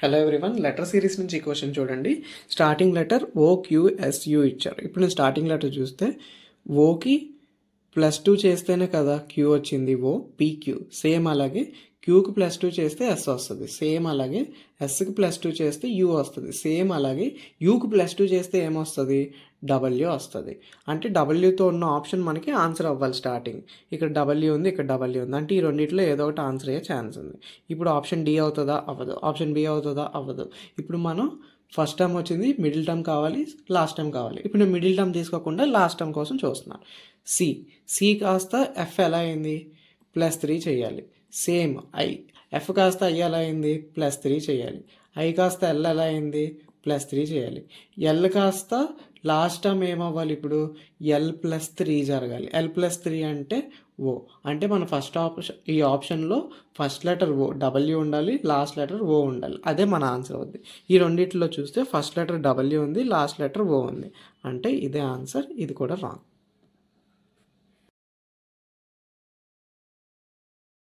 Hello everyone, letter series నుంచి ఈ question చూడండి. స్టార్టింగ్ లెటర్ OQSU ఇచ్చారు. ఇప్పుడు నేను స్టార్టింగ్ లెటర్ చూస్తే ఓకి +2 చేస్తేనే కదా క్యూ వచ్చింది, PQ. సేమ్ అలాగే క్యూకి +2 చేస్తే S వస్తుంది. సేమ్ అలాగే ఎస్కి +2 చేస్తే U వస్తుంది. సేమ్ అలాగే యూకి +2 చేస్తే ఏమొస్తుంది, W వస్తుంది. అంటే Wతో ఉన్న ఆప్షన్ మనకి ఆన్సర్ అవ్వాలి. స్టార్టింగ్ ఇక్కడ W ఉంది, ఇక్కడ W ఉంది, అంటే ఈ రెండిట్లో ఏదో ఒకటి ఆన్సర్ అయ్యే ఛాన్స్ ఉంది. ఇప్పుడు ఆప్షన్ D అవుతుందా, అవ్వదు. ఆప్షన్ B అవుతుందా, అవ్వదు. ఇప్పుడు మనం ఫస్ట్ టర్మ్ వచ్చింది, మిడిల్ టర్మ్ కావాలి, లాస్ట్ టర్మ్ కావాలి. ఇప్పుడు నేను మిడిల్ టర్మ్ తీసుకోకుండా లాస్ట్ టర్మ్ కోసం చూస్తున్నాను. సి కాస్త F ఎలా అయింది, +3 చేయాలి. సేమ్ F కాస్త I ఎలా అయింది, +3 చేయాలి. I కాస్త L ఎలా అయింది, +3 చేయాలి. L కాస్త లాస్ట్ టర్మ్ ఏమవ్వాలి, ఇప్పుడు L+3 జరగాలి. L+3 అంటే O. అంటే మన ఫస్ట్ ఆప్షన్, ఈ ఆప్షన్లో ఫస్ట్ లెటర్ W ఉండాలి, లాస్ట్ లెటర్ O ఉండాలి. అదే మన ఆన్సర్ అవుద్ది. ఈ రెండిట్లో చూస్తే ఫస్ట్ లెటర్ W ఉంది, లాస్ట్ లెటర్ O ఉంది, అంటే ఇదే ఆన్సర్. ఇది కూడా రాంగ్.